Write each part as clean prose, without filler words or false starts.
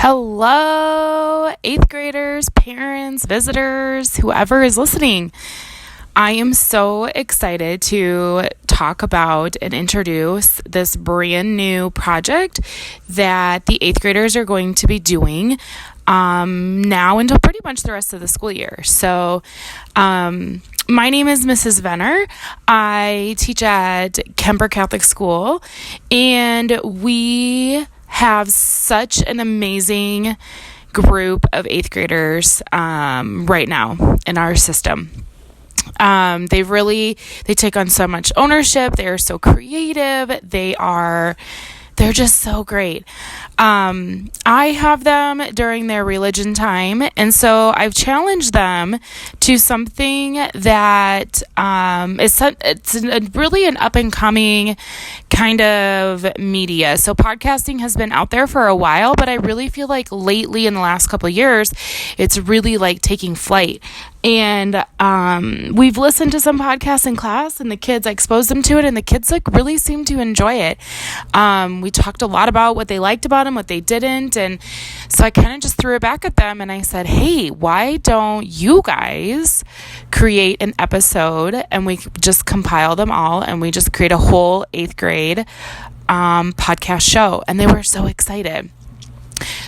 Hello, eighth graders, parents, visitors, whoever is listening. I am so excited to talk about and introduce this brand new project that the eighth graders are going to be doing now until pretty much the rest of the school year. So, my name is Mrs. Venner. I teach at Kemper Catholic School, and we have such an amazing group of eighth graders right now in our system. They take on so much ownership. They are so creative. They're just so great. I have them during their religion time, and so I've challenged them to something that it's really an up-and-coming kind of media. So podcasting has been out there for a while, but I really feel like lately in the last couple of years, it's really like taking flight. And we've listened to some podcasts in class, and the kids, I exposed them to it, and the kids really seem to enjoy it. We talked a lot about what they liked about them, what they didn't, and so I kind of just threw it back at them, and I said, hey, why don't you guys create an episode, and we just compile them all, and we just create a whole eighth grade podcast show, and they were so excited.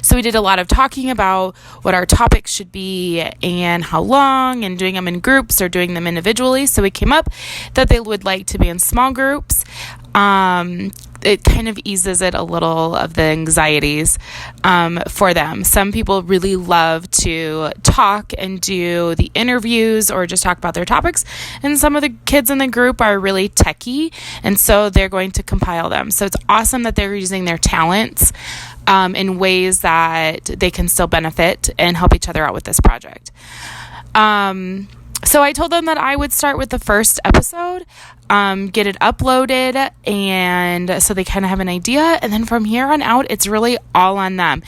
So we did a lot of talking about what our topics should be and how long, and doing them in groups or doing them individually. So we came up that they would like to be in small groups. It kind of eases it a little of the anxieties for them. Some people really love to talk and do the interviews or just talk about their topics. And some of the kids in the group are really techie, and so they're going to compile them. So it's awesome that they're using their talents in ways that they can still benefit and help each other out with this project. So I told them that I would start with the first episode, get it uploaded, and so they kind of have an idea. And then from here on out, it's really all on them.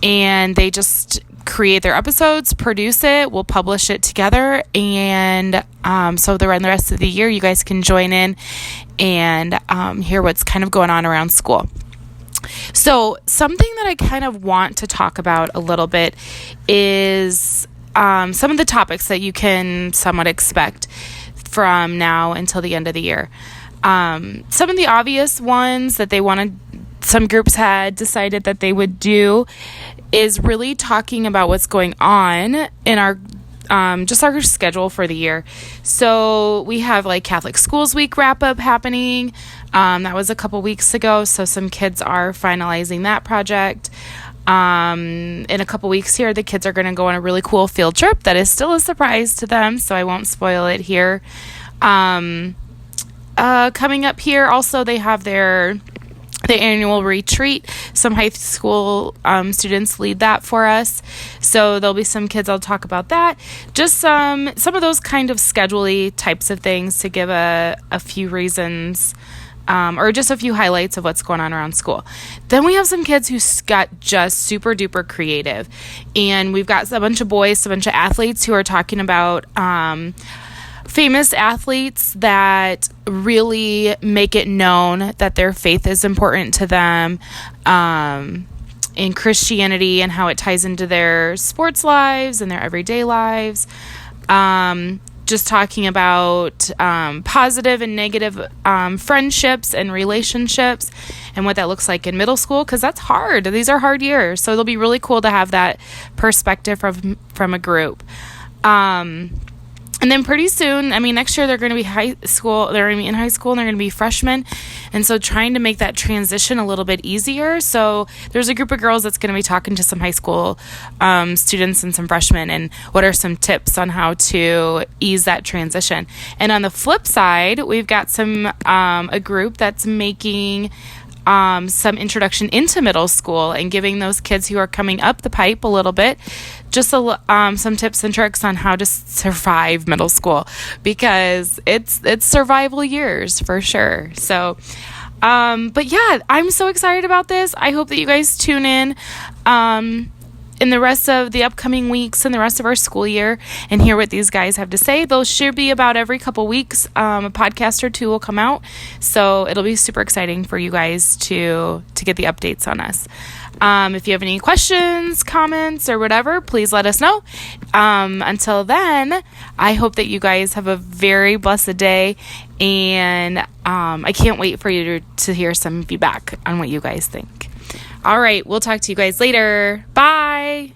And they just create their episodes, produce it, we'll publish it together. And so the rest of the year, you guys can join in and hear what's kind of going on around school. So something that I kind of want to talk about a little bit is some of the topics that you can somewhat expect from now until the end of the year. Some of the obvious ones that some groups had decided that they would do is really talking about what's going on in our just our schedule for the year. So we have like Catholic Schools Week wrap up happening. That was a couple weeks ago. So some kids are finalizing that project. In a couple weeks here, the kids are going to go on a really cool field trip that is still a surprise to them, so I won't spoil it here. Coming up here, also, they have the annual retreat. Some high school students lead that for us, so there'll be some kids. I'll talk about that. Just some of those kind of schedule-y types of things to give a few reasons. Or just a few highlights of what's going on around school. Then we have some kids who got just super duper creative. And we've got a bunch of boys, a bunch of athletes who are talking about famous athletes that really make it known that their faith is important to them in Christianity, and how it ties into their sports lives and their everyday lives. Just talking about positive and negative friendships and relationships, and what that looks like in middle school, because that's hard. These are hard years, so it'll be really cool to have that perspective from a group. And then pretty soon, next year they're going to be high school. They're going to be in high school, and they're going to be freshmen. And so trying to make that transition a little bit easier. So there's a group of girls that's going to be talking to some high school students and some freshmen, and what are some tips on how to ease that transition. And on the flip side, we've got a group that's making some introduction into middle school, and giving those kids who are coming up the pipe a little bit just some tips and tricks on how to survive middle school, because it's survival years for sure. So but yeah, I'm so excited about this. I hope that you guys tune in. in the rest of the upcoming weeks and the rest of our school year and hear what these guys have to say. Those should be about every couple weeks. A podcast or two will come out. So it'll be super exciting for you guys to get the updates on us. If you have any questions, comments, or whatever, please let us know. Until then, I hope that you guys have a very blessed day, and I can't wait for you to hear some feedback on what you guys think. All right, we'll talk to you guys later. Bye.